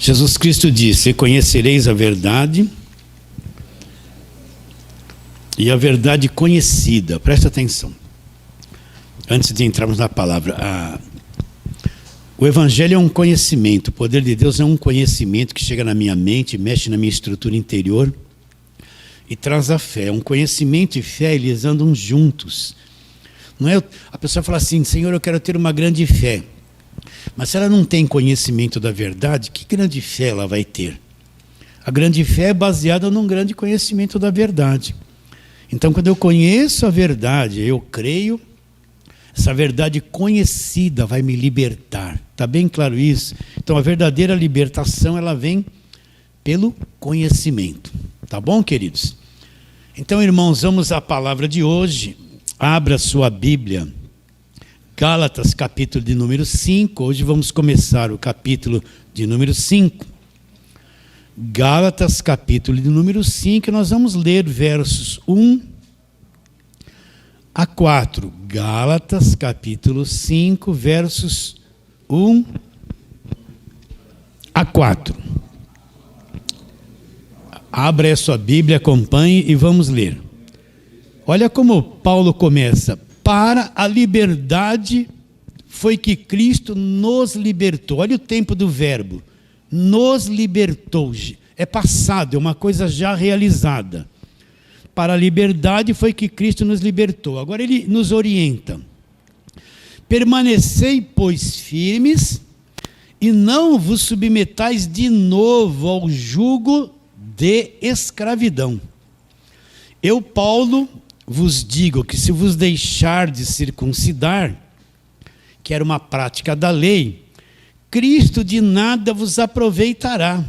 Jesus Cristo disse: conhecereis a verdade, e a verdade conhecida. Presta atenção. Antes de entrarmos na palavra, o Evangelho é um conhecimento, o poder de Deus é um conhecimento que chega na minha mente, mexe na minha estrutura interior e traz a fé. Um conhecimento e fé, eles andam juntos. Não é a pessoa fala assim: Senhor, eu quero ter uma grande fé. Mas se ela não tem conhecimento da verdade, que grande fé ela vai ter? A grande fé é baseada num grande conhecimento da verdade. Então, quando eu conheço a verdade, eu creio, essa verdade conhecida vai me libertar. Está bem claro isso? Então, a verdadeira libertação, ela vem pelo conhecimento. Tá bom, queridos? Então, irmãos, vamos à palavra de hoje. Abra sua Bíblia. Gálatas, capítulo de número 5. Hoje vamos começar o capítulo de número 5. Gálatas, capítulo de número 5. Nós vamos ler versos 1 a 4. Gálatas, capítulo 5, versos 1 a 4. Abra a sua Bíblia, acompanhe e vamos ler. Olha como Paulo começa. Para a liberdade foi que Cristo nos libertou. Olha o tempo do verbo. Nos libertou. É passado, é uma coisa já realizada. Para a liberdade foi que Cristo nos libertou. Agora ele nos orienta. Permanecei, pois, firmes, e não vos submetais de novo ao jugo de escravidão. Eu, Paulo, vos digo que se vos deixar de circuncidar, que era uma prática da lei, Cristo de nada vos aproveitará.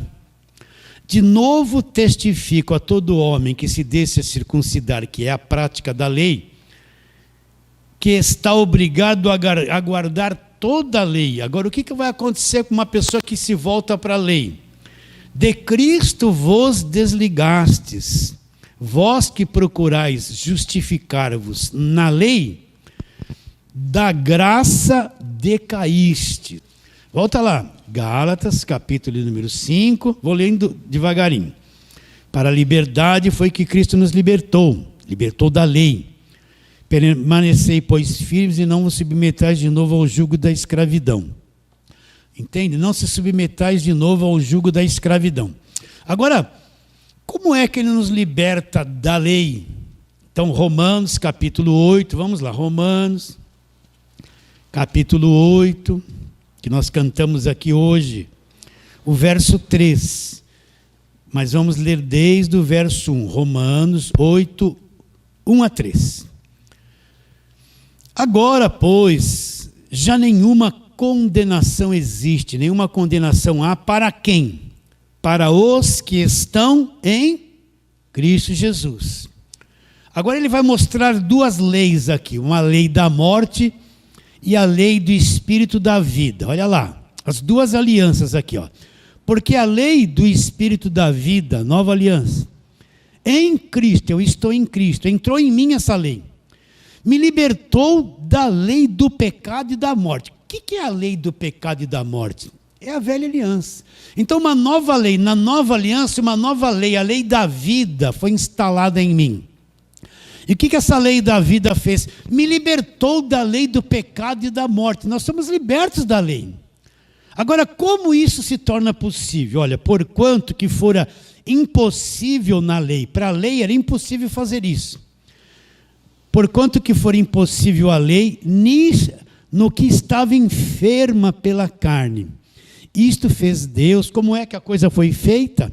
De novo testifico a todo homem que se deixe a circuncidar, que é a prática da lei, que está obrigado a guardar toda a lei. Agora, o que vai acontecer com uma pessoa que se volta para a lei? De Cristo vos desligastes. Vós que procurais justificar-vos na lei, da graça decaíste. Volta lá, Gálatas, capítulo número 5, vou lendo devagarinho. Para a liberdade foi que Cristo nos libertou da lei. Permanecei, pois, firmes e não vos submetais de novo ao jugo da escravidão. Entende? Não se submetais de novo ao jugo da escravidão. Agora, como é que ele nos liberta da lei? Então, Romanos, capítulo 8, vamos lá, Romanos, capítulo 8, que nós cantamos aqui hoje, o verso 3. Mas vamos ler desde o verso 1, Romanos 8, 1 a 3. Agora, pois, já nenhuma condenação existe, nenhuma condenação há para quem? Para os que estão em Cristo Jesus. Agora ele vai mostrar duas leis aqui, uma lei da morte e a lei do espírito da vida. Olha lá, as duas alianças aqui, ó. Porque a lei do espírito da vida, nova aliança, em Cristo, eu estou em Cristo, entrou em mim essa lei, me libertou da lei do pecado e da morte. O que é a lei do pecado e da morte? É a velha aliança. Então, uma nova lei, na nova aliança, uma nova lei, a lei da vida, foi instalada em mim. E o que essa lei da vida fez? Me libertou da lei do pecado e da morte. Nós somos libertos da lei. Agora, como isso se torna possível? Olha, porquanto que fora impossível na lei, para a lei era impossível fazer isso. Porquanto que for impossível a lei, no que estava enferma pela carne. Isto fez Deus. Como é que a coisa foi feita?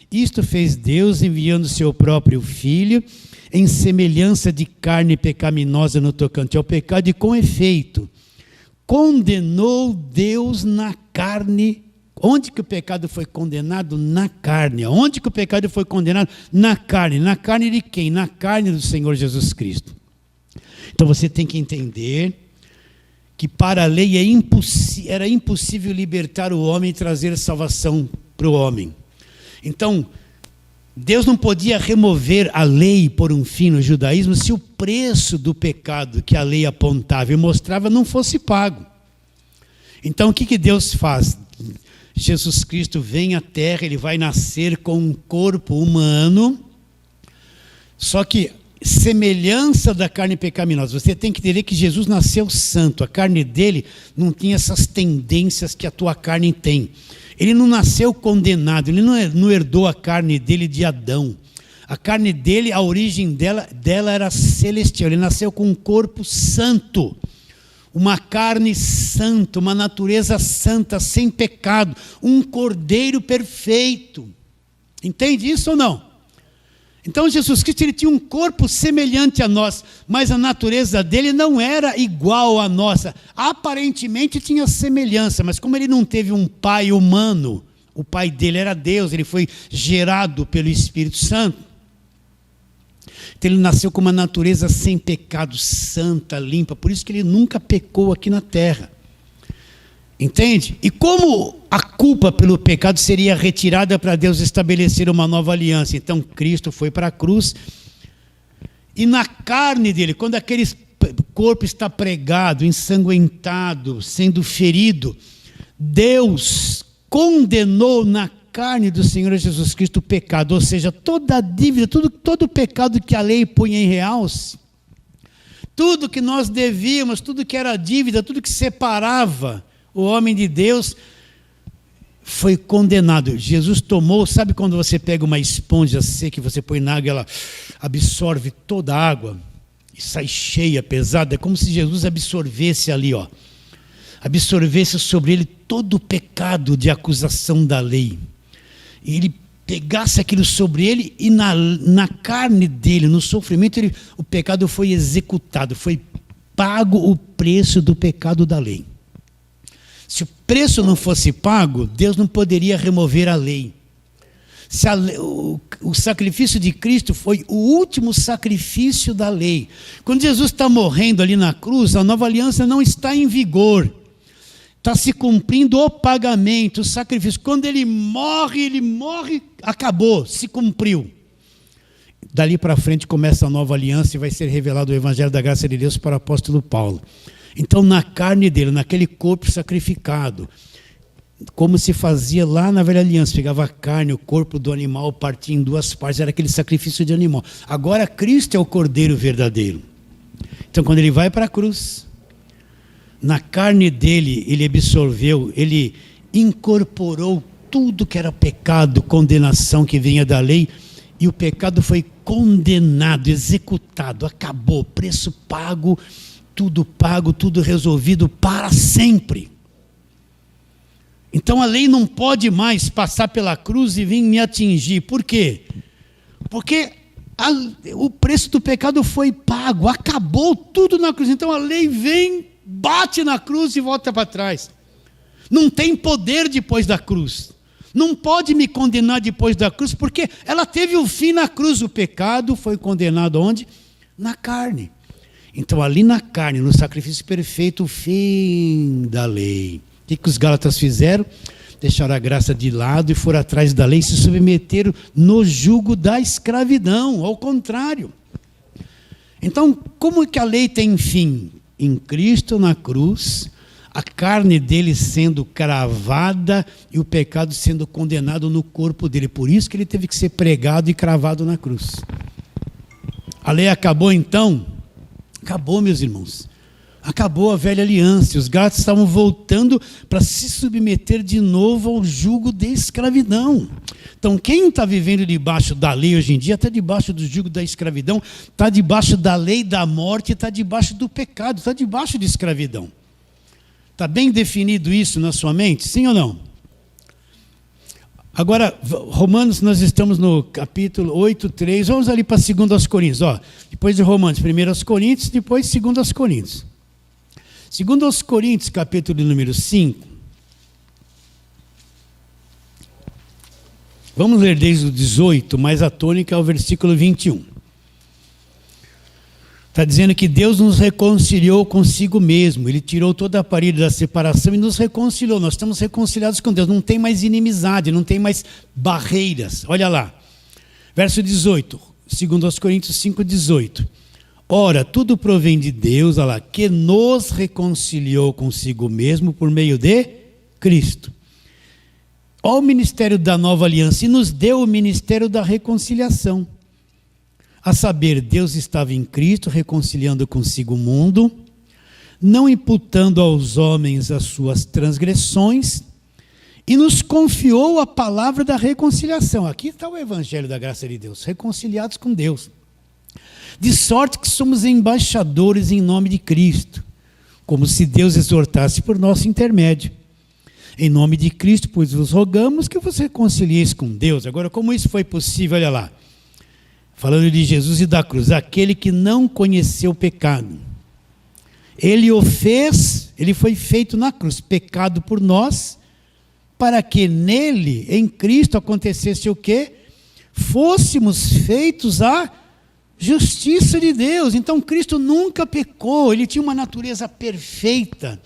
Isto fez Deus enviando seu próprio Filho em semelhança de carne pecaminosa no tocante ao pecado, e com efeito condenou Deus na carne. Onde que o pecado foi condenado? Na carne. Onde que o pecado foi condenado? Na carne. Na carne de quem? Na carne do Senhor Jesus Cristo. Então você tem que entender que para a lei era impossível libertar o homem e trazer salvação para o homem. Então, Deus não podia remover a lei por um fim no judaísmo se o preço do pecado que a lei apontava e mostrava não fosse pago. Então, o que Deus faz? Jesus Cristo vem à terra, ele vai nascer com um corpo humano, só que semelhança da carne pecaminosa. Você tem que entender que Jesus nasceu santo, a carne dele não tinha essas tendências que a tua carne tem. Ele não nasceu condenado, ele não herdou a carne dele de Adão. A carne dele, a origem dela era celestial, ele nasceu com um corpo santo. Uma carne santa, uma natureza santa, sem pecado, um cordeiro perfeito. Entende isso ou não? Então Jesus Cristo ele tinha um corpo semelhante a nós, mas a natureza dele não era igual à nossa. Aparentemente tinha semelhança, mas como ele não teve um pai humano, o pai dele era Deus, ele foi gerado pelo Espírito Santo. Então ele nasceu com uma natureza sem pecado, santa, limpa, por isso que ele nunca pecou aqui na terra. Entende? E como a culpa pelo pecado seria retirada para Deus estabelecer uma nova aliança? Então Cristo foi para a cruz e na carne dele, quando aquele corpo está pregado, ensanguentado, sendo ferido, Deus condenou na carne do Senhor Jesus Cristo o pecado, ou seja, toda a dívida, todo o pecado que a lei punha em realce, tudo que nós devíamos, tudo que era dívida, tudo que separava o homem de Deus, foi condenado. Jesus tomou, sabe quando você pega uma esponja seca e você põe na água, ela absorve toda a água e sai cheia, pesada, é como se Jesus absorvesse ali, absorvesse sobre ele todo o pecado de acusação da lei. E ele pegasse aquilo sobre ele e na carne dele, no sofrimento, o pecado foi executado, foi pago o preço do pecado da lei. Se o preço não fosse pago, Deus não poderia remover a lei. O sacrifício de Cristo foi o último sacrifício da lei. Quando Jesus está morrendo ali na cruz, a nova aliança não está em vigor. Está se cumprindo o pagamento, o sacrifício. Quando ele morre, acabou, se cumpriu. Dali para frente começa a nova aliança e vai ser revelado o Evangelho da Graça de Deus para o apóstolo Paulo. Então, na carne dele, naquele corpo sacrificado, como se fazia lá na velha aliança, pegava a carne, o corpo do animal, partia em duas partes, era aquele sacrifício de animal. Agora, Cristo é o cordeiro verdadeiro. Então, quando ele vai para a cruz, na carne dele, ele absorveu, ele incorporou tudo que era pecado, condenação que vinha da lei, e o pecado foi condenado, executado, acabou, preço pago, tudo resolvido para sempre. Então a lei não pode mais passar pela cruz e vir me atingir. Por quê? Porque o preço do pecado foi pago, acabou tudo na cruz. Então a lei vem, bate na cruz e volta para trás. Não tem poder depois da cruz. Não pode me condenar depois da cruz, porque ela teve um fim na cruz. O pecado foi condenado onde? Na carne. Então ali na carne, no sacrifício perfeito, o fim da lei. O que os Gálatas fizeram? Deixaram a graça de lado e foram atrás da lei e se submeteram no jugo da escravidão, ao contrário. Então, como é que a lei tem fim? Em Cristo na cruz, a carne dele sendo cravada e o pecado sendo condenado no corpo dele. Por isso que ele teve que ser pregado e cravado na cruz. A lei acabou então? Acabou, meus irmãos. Acabou a velha aliança. Os Gálatas estavam voltando para se submeter de novo ao jugo de escravidão. Então, quem está vivendo debaixo da lei hoje em dia está debaixo do jugo da escravidão, está debaixo da lei da morte, está debaixo do pecado, está debaixo de escravidão. Está bem definido isso na sua mente? Sim ou não? Agora, Romanos, nós estamos no capítulo 8, 3. Vamos ali para 2 Coríntios. Depois de Romanos, 1 Coríntios, depois 2 Coríntios. 2 Coríntios, capítulo número 5. Vamos ler desde o 18, mas a tônica é o versículo 21. Está dizendo que Deus nos reconciliou consigo mesmo. Ele tirou toda a parede da separação e nos reconciliou. Nós estamos reconciliados com Deus. Não tem mais inimizade, não tem mais barreiras. Olha lá. Verso 18. 2 Coríntios 5, 18. Ora, tudo provém de Deus, olha lá, que nos reconciliou consigo mesmo por meio de Cristo. ao ministério da nova aliança e nos deu o ministério da reconciliação. A saber, Deus estava em Cristo reconciliando consigo o mundo, não imputando aos homens as suas transgressões, e nos confiou a palavra da reconciliação. Aqui está o evangelho da graça de Deus, reconciliados com Deus. De sorte que somos embaixadores em nome de Cristo, como se Deus exortasse por nosso intermédio. Em nome de Cristo, pois vos rogamos que você reconcilieis com Deus. Agora, como isso foi possível? Olha lá. Falando de Jesus e da cruz. Aquele que não conheceu o pecado. Ele o fez, ele foi feito na cruz. Pecado por nós, para que nele, em Cristo, acontecesse o quê? Fôssemos feitos a justiça de Deus. Então Cristo nunca pecou, ele tinha uma natureza perfeita,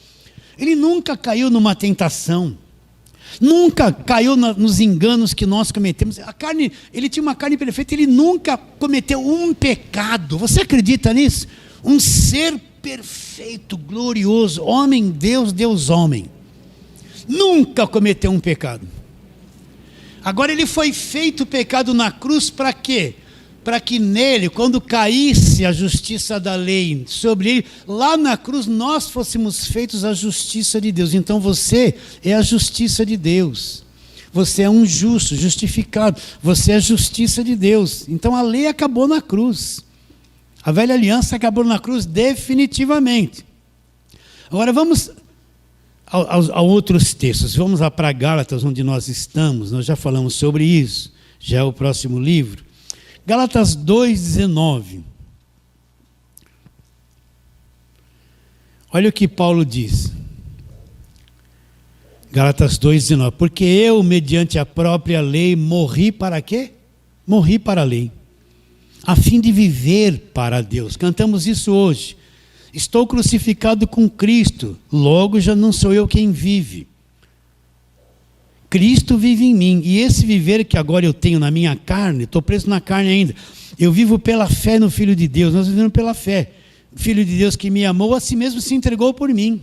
ele nunca caiu numa tentação, nunca caiu nos enganos que nós cometemos. Ele tinha uma carne perfeita, ele nunca cometeu um pecado. Você acredita nisso? Um ser perfeito, glorioso, homem, Deus, homem, nunca cometeu um pecado. Agora ele foi feito pecado na cruz para quê? Para que nele, quando caísse a justiça da lei sobre ele, lá na cruz nós fôssemos feitos a justiça de Deus. Então você é a justiça de Deus. Você é um justo, justificado. Você é a justiça de Deus. Então a lei acabou na cruz. A velha aliança acabou na cruz definitivamente. Agora vamos a outros textos. Vamos lá para Gálatas, onde nós estamos. Nós já falamos sobre isso. Já é o próximo livro. Gálatas 2,19. Olha o que Paulo diz. Gálatas 2,19. Porque eu, mediante a própria lei, morri para quê? Morri para a lei, a fim de viver para Deus. Cantamos isso hoje. Estou crucificado com Cristo, logo já não sou eu quem vive. Cristo vive em mim, e esse viver que agora eu tenho na minha carne, estou preso na carne ainda, eu vivo pela fé no Filho de Deus. Nós vivemos pela fé. O Filho de Deus que me amou, a si mesmo se entregou por mim.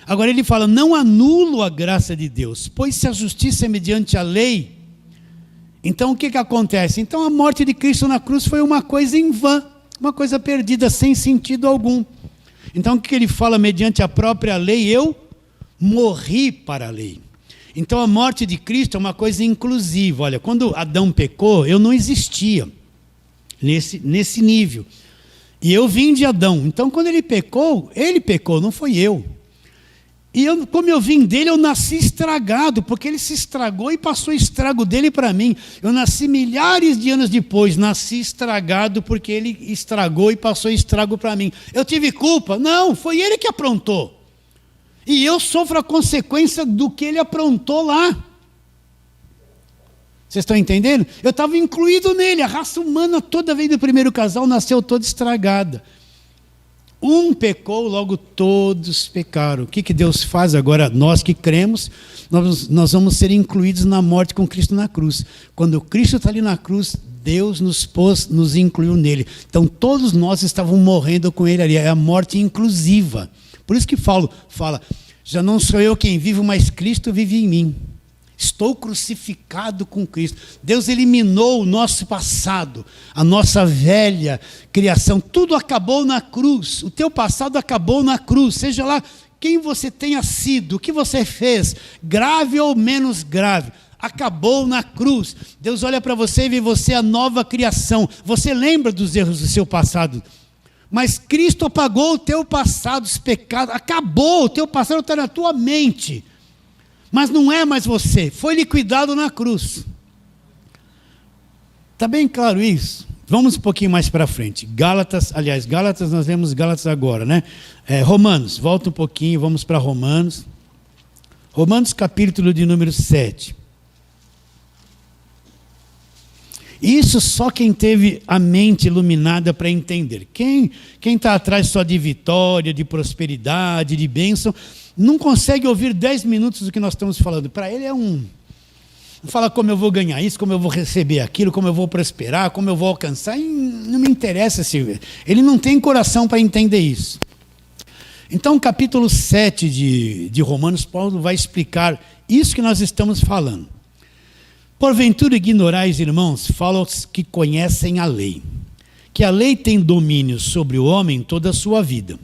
Agora ele fala, não anulo a graça de Deus, pois se a justiça é mediante a lei, então o que acontece? Então a morte de Cristo na cruz foi uma coisa em vão, uma coisa perdida, sem sentido algum. Então o que ele fala? Mediante a própria lei, eu morri para a lei. Então a morte de Cristo é uma coisa inclusiva. Olha, quando Adão pecou, eu não existia nesse nível. E eu vim de Adão. Então quando ele pecou, não foi eu. E como eu vim dele, eu nasci estragado, porque ele se estragou e passou o estrago dele para mim. Eu nasci milhares de anos depois, nasci estragado porque ele estragou e passou o estrago para mim. Eu tive culpa? Não, foi ele que aprontou. E eu sofro a consequência do que ele aprontou lá. Vocês estão entendendo? Eu estava incluído nele. A raça humana toda vez do primeiro casal nasceu toda estragada. Um pecou, logo todos pecaram. O que Deus faz agora? Nós que cremos, nós vamos ser incluídos na morte com Cristo na cruz. Quando Cristo está ali na cruz, Deus nos incluiu nele. Então todos nós estávamos morrendo com ele ali. É a morte inclusiva. Por isso que Paulo fala, já não sou eu quem vivo, mas Cristo vive em mim. Estou crucificado com Cristo. Deus eliminou o nosso passado, a nossa velha criação. Tudo acabou na cruz. O teu passado acabou na cruz. Seja lá quem você tenha sido, o que você fez, grave ou menos grave, acabou na cruz. Deus olha para você e vê você a nova criação. Você lembra dos erros do seu passado, mas Cristo apagou o teu passado, os pecados, acabou, o teu passado está na tua mente, mas não é mais você, foi liquidado na cruz. Está bem claro isso? Vamos um pouquinho mais para frente. Gálatas, nós vemos Gálatas agora, né? Romanos, volta um pouquinho, vamos para Romanos. Romanos capítulo de número 7. Isso só quem teve a mente iluminada para entender. Quem está atrás só de vitória, de prosperidade, de bênção, não consegue ouvir 10 minutos do que nós estamos falando. Para ele é fala como eu vou ganhar isso, como eu vou receber aquilo, como eu vou prosperar, como eu vou alcançar. E não me interessa se ele não tem coração para entender isso. Então, capítulo 7 de Romanos, Paulo vai explicar isso que nós estamos falando. Porventura ignorais, irmãos, falam os que conhecem a lei, que a lei tem domínio sobre o homem toda a sua vida.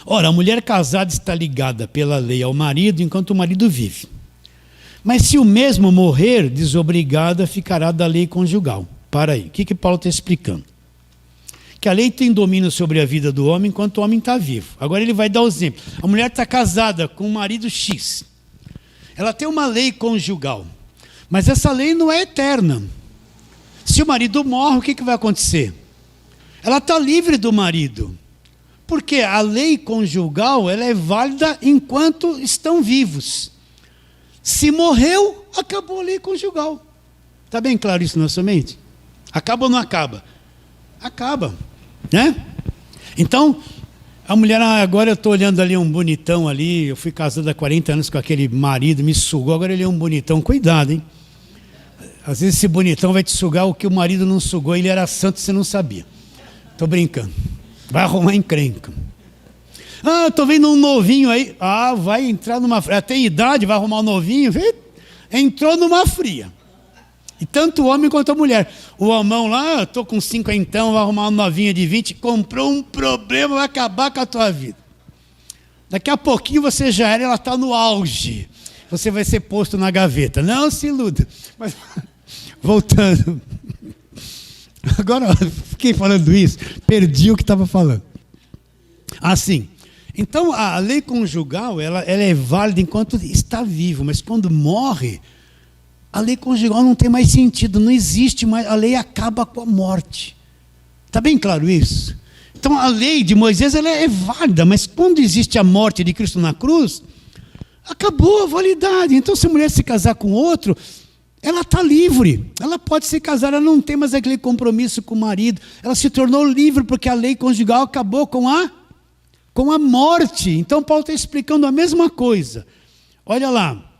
Ora, a mulher casada está ligada pela lei ao marido enquanto o marido vive. Mas se o mesmo morrer, desobrigada ficará da lei conjugal. Para aí, o que Paulo está explicando? Que a lei tem domínio sobre a vida do homem enquanto o homem está vivo. Agora ele vai dar o exemplo. A mulher está casada com um marido X. Ela tem uma lei conjugal. Mas essa lei não é eterna. Se o marido morre, o que vai acontecer? Ela está livre do marido. Porque a lei conjugal ela é válida enquanto estão vivos. Se morreu, acabou a lei conjugal. Está bem claro isso na sua mente? Acaba ou não acaba? Acaba. Né? Então, a mulher, agora eu estou olhando ali um bonitão ali, eu fui casado há 40 anos com aquele marido, me sugou, agora ele é um bonitão, cuidado, hein? Às vezes esse bonitão vai te sugar o que o marido não sugou, ele era santo e você não sabia. Estou brincando. Vai arrumar encrenca. Estou vendo um novinho aí. Vai entrar numa fria. Tem idade, vai arrumar um novinho. Entrou numa fria. E tanto o homem quanto a mulher. O homão lá, estou com 50, vai arrumar uma novinha de 20, comprou um problema, vai acabar com a tua vida. Daqui a pouquinho você já era, ela está no auge. Você vai ser posto na gaveta. Não se iluda. Mas, voltando. Agora, fiquei falando isso, perdi o que estava falando. Assim, então a lei conjugal, ela é válida enquanto está vivo, mas quando morre, a lei conjugal não tem mais sentido, não existe mais, a lei acaba com a morte. Está bem claro isso? Então a lei de Moisés ela é válida, mas quando existe a morte de Cristo na cruz, acabou a validade. Então se a mulher se casar com outro, ela está livre, ela pode se casar, ela não tem mais aquele compromisso com o marido, ela se tornou livre porque a lei conjugal acabou com a morte. Então Paulo está explicando a mesma coisa. Olha lá,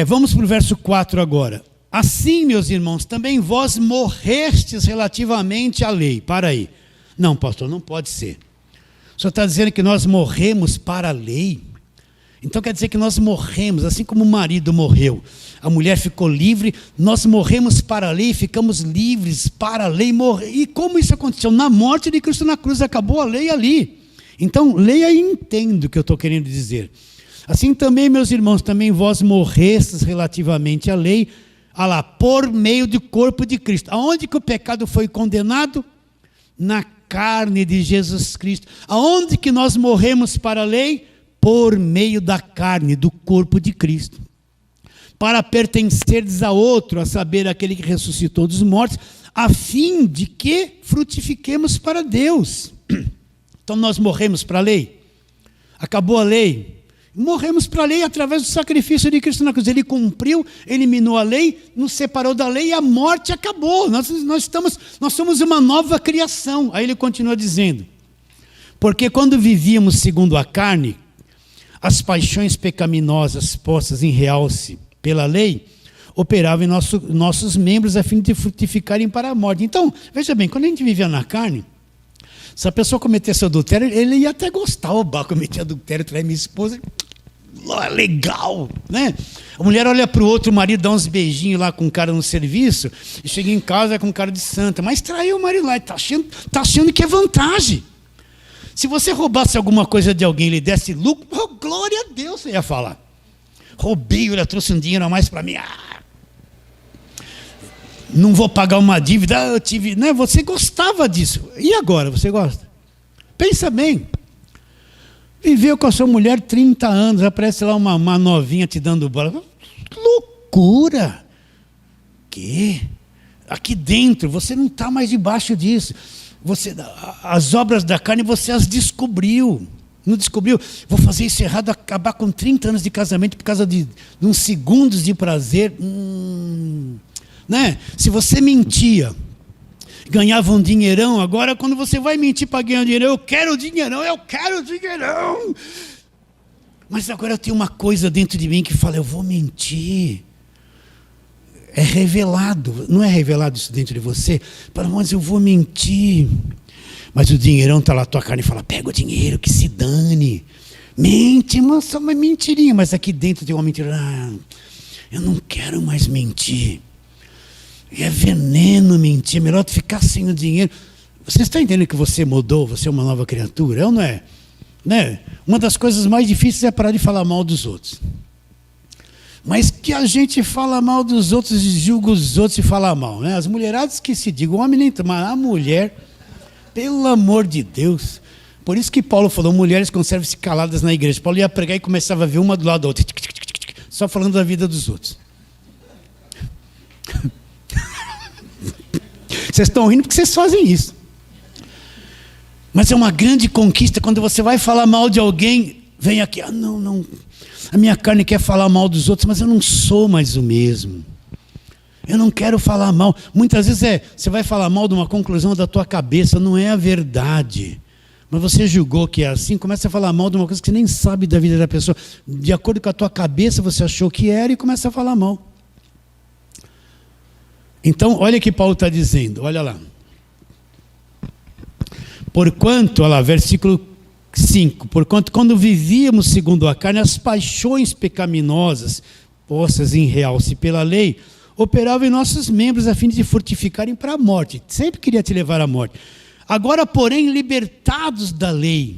vamos para o verso 4 agora. Assim, meus irmãos, também vós morrestes relativamente à lei. Para aí. Não, pastor, não pode ser. O senhor está dizendo que nós morremos para a lei? Então quer dizer que nós morremos, assim como o marido morreu, a mulher ficou livre, nós morremos para a lei, ficamos livres para a lei. E como isso aconteceu? Na morte de Cristo na cruz, acabou a lei ali. Então, leia e entenda o que eu estou querendo dizer. Assim também, meus irmãos, também vós morrestes relativamente à lei, por meio do corpo de Cristo. Aonde que o pecado foi condenado? Na carne de Jesus Cristo. Aonde que nós morremos para a lei? Por meio da carne, do corpo de Cristo. Para pertencerdes a outro, a saber, aquele que ressuscitou dos mortos, a fim de que frutifiquemos para Deus. Então nós morremos para a lei. Acabou a lei. Morremos para a lei através do sacrifício de Cristo na cruz. Ele cumpriu, eliminou a lei, nos separou da lei e a morte acabou. Nós somos uma nova criação. Aí ele continua dizendo, porque quando vivíamos segundo a carne, as paixões pecaminosas postas em realce pela lei, operavam em nossos membros a fim de frutificarem para a morte. Então, veja bem, quando a gente vivia na carne, se a pessoa cometesse adultério, ele ia até gostar. Cometi adultério, traí minha esposa, legal, né? A mulher olha para o outro, o marido dá uns beijinhos lá com o cara no serviço, e chega em casa com cara de santa, mas traiu o marido lá, está achando que é vantagem. Se você roubasse alguma coisa de alguém e lhe desse lucro, glória a Deus, você ia falar. Roubei, ele trouxe um dinheiro a mais para mim. Não vou pagar uma dívida, eu tive... Né? Você gostava disso. E agora, você gosta? Pensa bem. Viveu com a sua mulher 30 anos, aparece lá uma novinha te dando bola. Loucura! Que? Aqui dentro, você não está mais debaixo disso. As obras da carne você as descobriu. Não descobriu? Vou fazer isso errado, acabar com 30 anos de casamento por causa de uns segundos de prazer. Né? Se você mentia, ganhava um dinheirão, agora quando você vai mentir para ganhar um dinheirão, eu quero dinheirão. Mas agora eu tenho uma coisa dentro de mim que fala, eu vou mentir. É revelado, não é revelado isso dentro de você? Mas eu vou mentir. Mas o dinheirão está lá, tua carne fala, pega o dinheiro, que se dane. Mente, mas só uma mentirinha. Mas aqui dentro tem uma mentira. Eu não quero mais mentir. É veneno mentir, é melhor tu ficar sem o dinheiro. Você está entendendo que você mudou, você é uma nova criatura? É ou não é? Né? Uma das coisas mais difíceis é parar de falar mal dos outros. Mas que a gente fala mal dos outros e julga os outros e fala mal. Né? As mulheradas que se digam, o homem nem mas a mulher, pelo amor de Deus. Por isso que Paulo falou, mulheres conservem-se caladas na igreja. Paulo ia pregar e começava a ver uma do lado da outra, só falando da vida dos outros. Vocês estão rindo porque vocês fazem isso. Mas é uma grande conquista quando você vai falar mal de alguém, vem aqui, não, a minha carne quer falar mal dos outros, mas eu não sou mais o mesmo. Eu não quero falar mal. Muitas vezes você vai falar mal de uma conclusão da tua cabeça, não é a verdade. Mas você julgou que é assim, começa a falar mal de uma coisa que você nem sabe da vida da pessoa. De acordo com a tua cabeça, você achou que era e começa a falar mal. Então, olha o que Paulo está dizendo, olha lá. Porquanto, olha lá, versículo 5, porquanto quando vivíamos segundo a carne, as paixões pecaminosas, postas em realce pela lei, operavam em nossos membros a fim de fortificarem para a morte. Sempre queria te levar à morte. Agora, porém, libertados da lei,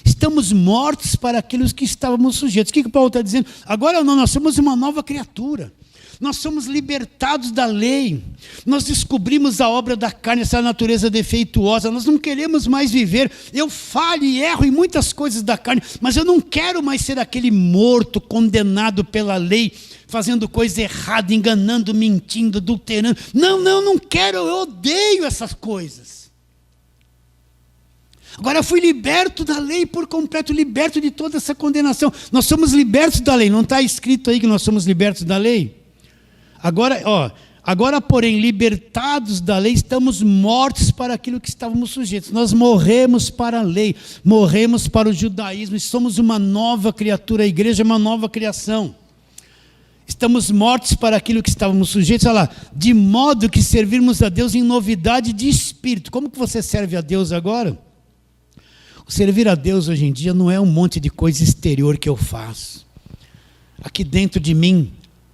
estamos mortos para aqueles que estávamos sujeitos. O que Paulo está dizendo? Agora não, nós somos uma nova criatura. Nós somos libertados da lei. Nós descobrimos a obra da carne, essa natureza defeituosa. Nós não queremos mais viver. Eu falho e erro em muitas coisas da carne, mas eu não quero mais ser aquele morto, condenado pela lei, fazendo coisa errada, enganando, mentindo, adulterando. Não quero, eu odeio essas coisas. Agora eu fui liberto da lei por completo, liberto de toda essa condenação. Nós somos libertos da lei. Não está escrito aí que nós somos libertos da lei? Agora, porém, libertados da lei, estamos mortos para aquilo que estávamos sujeitos. Nós morremos para a lei, morremos para o judaísmo, e somos uma nova criatura, a igreja é uma nova criação. Estamos mortos para aquilo que estávamos sujeitos, olha lá, de modo que servirmos a Deus em novidade de espírito. Como que você serve a Deus agora? O servir a Deus hoje em dia não é um monte de coisa exterior que eu faço. Aqui dentro de mim,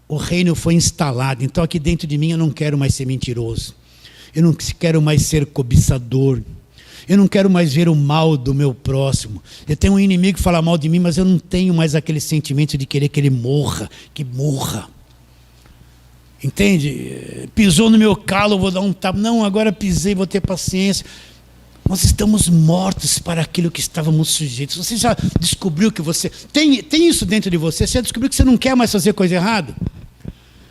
o reino foi instalado, então aqui dentro de mim eu não quero mais ser mentiroso, eu não quero mais ser cobiçador, eu não quero mais ver o mal do meu próximo. Eu tenho um inimigo que fala mal de mim, mas eu não tenho mais aquele sentimento de querer que ele morra, que morra. Entende? Pisou no meu calo, eu vou dar um tapa. Não, agora pisei, vou ter paciência. Nós estamos mortos para aquilo que estávamos sujeitos. Você já descobriu que você... Tem isso dentro de você? Você já descobriu que você não quer mais fazer coisa errada?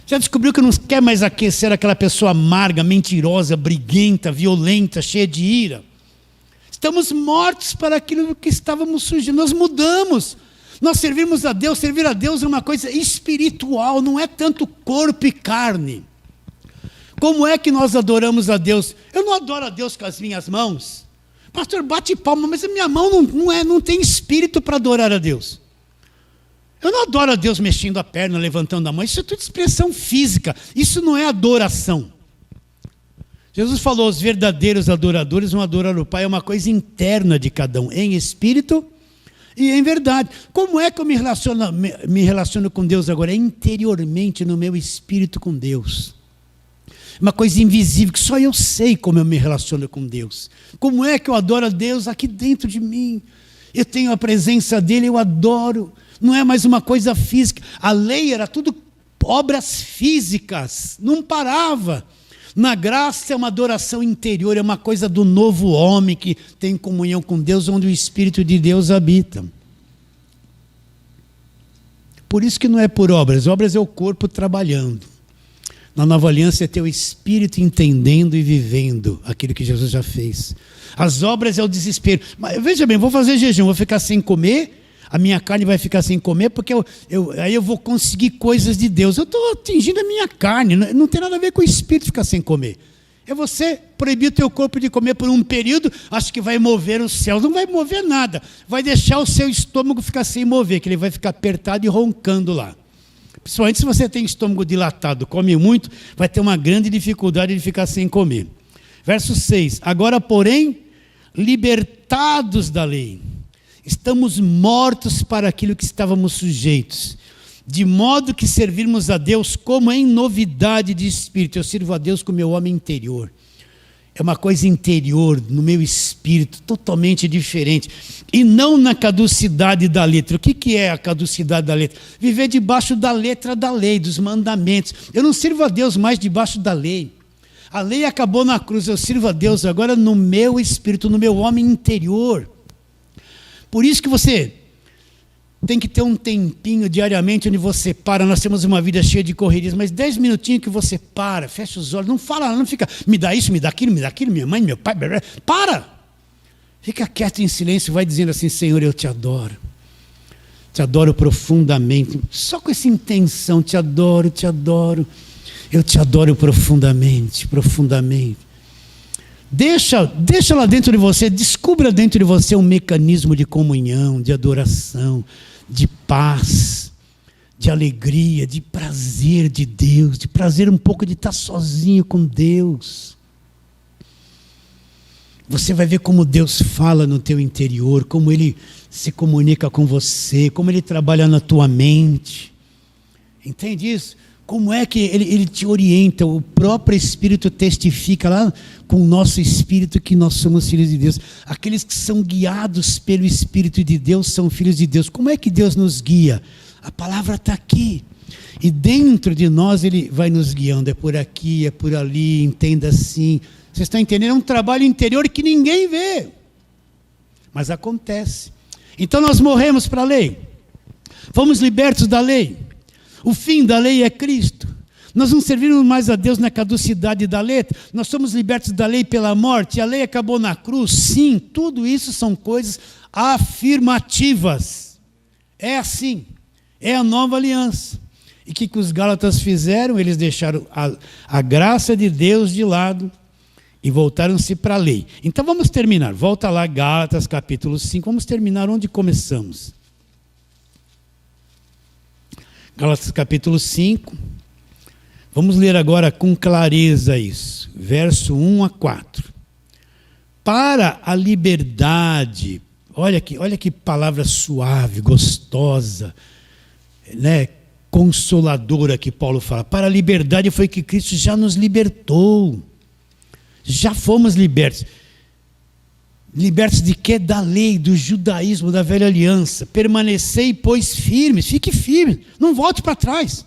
Já descobriu que não quer mais ser aquela pessoa amarga, mentirosa, briguenta, violenta, cheia de ira? Estamos mortos para aquilo que estávamos sujeitos. Nós mudamos. Nós servimos a Deus. Servir a Deus é uma coisa espiritual, não é tanto corpo e carne. Como é que nós adoramos a Deus? Eu não adoro a Deus com as minhas mãos. Pastor, bate palma, mas a minha mão não tem espírito para adorar a Deus. Eu não adoro a Deus mexendo a perna, levantando a mão. Isso é tudo expressão física. Isso não é adoração. Jesus falou, os verdadeiros adoradores vão adorar o Pai. É uma coisa interna de cada um, em espírito e em verdade. Como é que eu me relaciono com Deus agora? É interiormente, no meu espírito com Deus. Uma coisa invisível, que só eu sei como eu me relaciono com Deus. Como é que eu adoro a Deus aqui dentro de mim? Eu tenho a presença dEle, eu adoro. Não é mais uma coisa física. A lei era tudo obras físicas, não parava. Na graça é uma adoração interior, é uma coisa do novo homem que tem comunhão com Deus, onde o Espírito de Deus habita. Por isso que não é por obras é o corpo trabalhando. Na nova aliança é ter o Espírito entendendo e vivendo aquilo que Jesus já fez. As obras é o desespero. Mas veja bem, vou fazer jejum, vou ficar sem comer, a minha carne vai ficar sem comer, porque aí eu vou conseguir coisas de Deus. Eu estou atingindo a minha carne, não tem nada a ver com o Espírito ficar sem comer. É você proibir o teu corpo de comer por um período, acho que vai mover os céus. Não vai mover nada, vai deixar o seu estômago ficar sem mover, que ele vai ficar apertado e roncando lá. Principalmente se você tem estômago dilatado, come muito, vai ter uma grande dificuldade de ficar sem comer. Verso 6, agora porém, libertados da lei. Estamos mortos para aquilo que estávamos sujeitos, de modo que servirmos a Deus como em novidade de espírito. Eu sirvo a Deus com o meu homem interior. É uma coisa interior, no meu espírito, totalmente diferente. E não na caducidade da letra. O que é a caducidade da letra? Viver debaixo da letra da lei, dos mandamentos. Eu não sirvo a Deus mais debaixo da lei. A lei acabou na cruz, eu sirvo a Deus agora no meu espírito, no meu homem interior. Por isso que você tem que ter um tempinho diariamente onde você para. Nós temos uma vida cheia de correrias, mas 10 minutinhos que você para, fecha os olhos, não fala, não fica, me dá isso, me dá aquilo, minha mãe, meu pai, blá, blá. Para! Fica quieto em silêncio, vai dizendo assim: Senhor, eu te adoro profundamente, só com essa intenção, te adoro, eu te adoro profundamente. Deixa lá dentro de você, descubra dentro de você um mecanismo de comunhão, de adoração, de paz, de alegria, de prazer de Deus, de prazer um pouco de estar sozinho com Deus. Você vai ver como Deus fala no teu interior, como Ele se comunica com você, como Ele trabalha na tua mente. Entende isso? Como é que ele te orienta? O próprio Espírito testifica lá com o nosso Espírito que nós somos filhos de Deus. Aqueles que são guiados pelo Espírito de Deus são filhos de Deus. Como é que Deus nos guia? A palavra está aqui. E dentro de nós Ele vai nos guiando. É por aqui, é por ali, entenda assim. Vocês estão entendendo? É um trabalho interior que ninguém vê. Mas acontece. Então nós morremos para a lei. Fomos libertos da lei. O fim da lei é Cristo. Nós não servimos mais a Deus na caducidade da letra. Nós somos libertos da lei pela morte. A lei acabou na cruz. Sim, tudo isso são coisas afirmativas. É assim. É a nova aliança. E o que os Gálatas fizeram? Eles deixaram a graça de Deus de lado e voltaram-se para a lei. Então vamos terminar. Volta lá, Gálatas capítulo 5. Vamos terminar onde começamos. Gálatas capítulo 5, vamos ler agora com clareza isso, verso 1 a 4. Para a liberdade, olha que palavra suave, gostosa, né, consoladora que Paulo fala. Para a liberdade foi que Cristo já nos libertou, já fomos libertos. Libertos de quê? Da lei, do judaísmo, da velha aliança. Permanecei, pois, firmes. Fique firme, não volte para trás.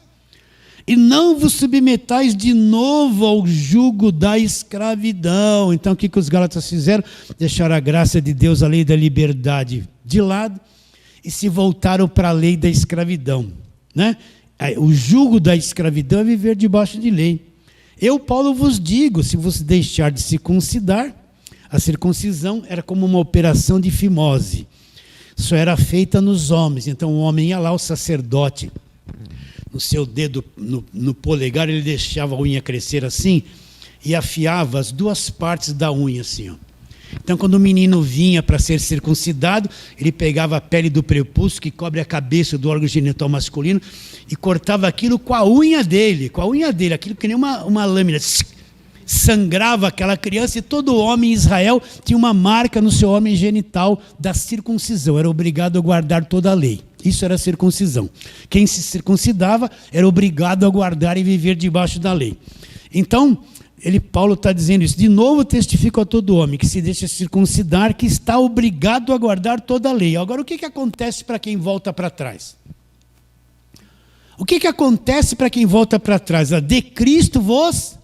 E não vos submetais de novo ao jugo da escravidão. Então o que os Gálatas fizeram? Deixaram a graça de Deus, a lei da liberdade de lado, e se voltaram para a lei da escravidão, né? O jugo da escravidão é viver debaixo de lei. Eu, Paulo, vos digo, se você deixar de circuncidar, a circuncisão era como uma operação de fimose. Só era feita nos homens. Então o homem ia lá, o sacerdote, no seu dedo, no polegar, ele deixava a unha crescer assim e afiava as duas partes da unha assim, ó. Então quando o menino vinha para ser circuncidado, ele pegava a pele do prepúcio, que cobre a cabeça do órgão genital masculino, e cortava aquilo com a unha dele, aquilo que nem uma lâmina. Sangrava aquela criança, e todo homem em Israel tinha uma marca no seu homem genital da circuncisão, era obrigado a guardar toda a lei. Isso era a circuncisão. Quem se circuncidava era obrigado a guardar e viver debaixo da lei. Então, Paulo está dizendo isso. De novo testifico a todo homem que se deixa circuncidar, que está obrigado a guardar toda a lei. Agora, o que acontece para quem volta para trás? O que acontece para quem volta para trás? De Cristo vos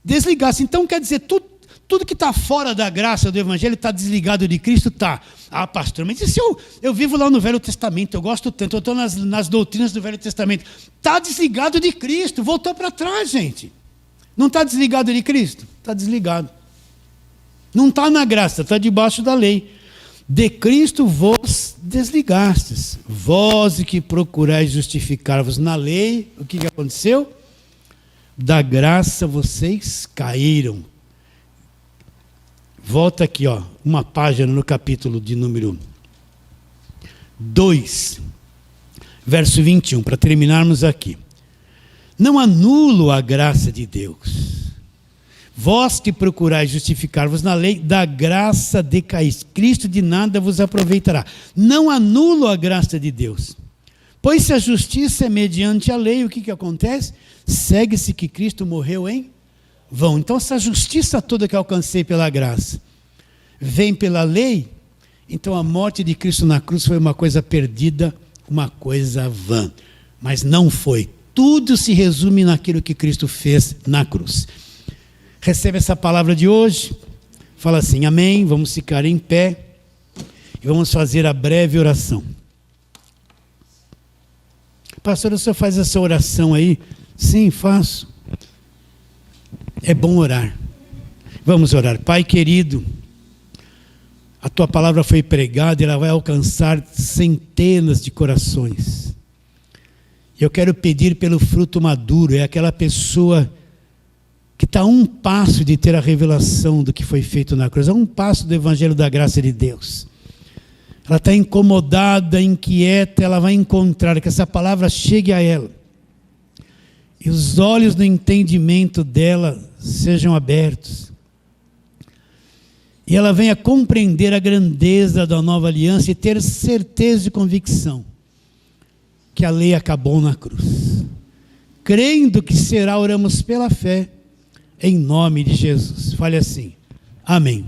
desligasse. Então quer dizer, tudo que está fora da graça do Evangelho está desligado de Cristo? Está. Ah, pastor, mas e se eu vivo lá no Velho Testamento, eu gosto tanto, eu estou nas doutrinas do Velho Testamento. Está desligado de Cristo, voltou para trás, gente. Não está desligado de Cristo? Está desligado. Não está na graça, está debaixo da lei. De Cristo vos desligastes. Vós que procurais justificar-vos na lei, o que aconteceu? Da graça vocês caíram. Volta aqui, ó, uma página no capítulo de número 2, verso 21, para terminarmos aqui. Não anulo a graça de Deus. Vós que procurais justificar-vos na lei, da graça decaís. Cristo de nada vos aproveitará. Não anulo a graça de Deus. Pois se a justiça é mediante a lei, o que acontece? Segue-se que Cristo morreu em vão. Então essa justiça toda que alcancei pela graça vem pela lei, então a morte de Cristo na cruz foi uma coisa perdida, uma coisa vã. Mas não foi. Tudo se resume naquilo que Cristo fez na cruz. Recebe essa palavra de hoje, fala assim, amém, vamos ficar em pé e vamos fazer a breve oração. Pastor, o senhor faz essa oração aí? Sim, faço. É bom orar. Vamos orar. Pai querido, a tua palavra foi pregada e ela vai alcançar centenas de corações. Eu quero pedir pelo fruto maduro, é aquela pessoa que está a um passo de ter a revelação do que foi feito na cruz, a um passo do evangelho da graça de Deus. Ela está incomodada, inquieta, ela vai encontrar que essa palavra chegue a ela. E os olhos do entendimento dela sejam abertos. E ela venha compreender a grandeza da nova aliança e ter certeza e convicção que a lei acabou na cruz. Crendo que será, oramos pela fé, em nome de Jesus. Fale assim, amém.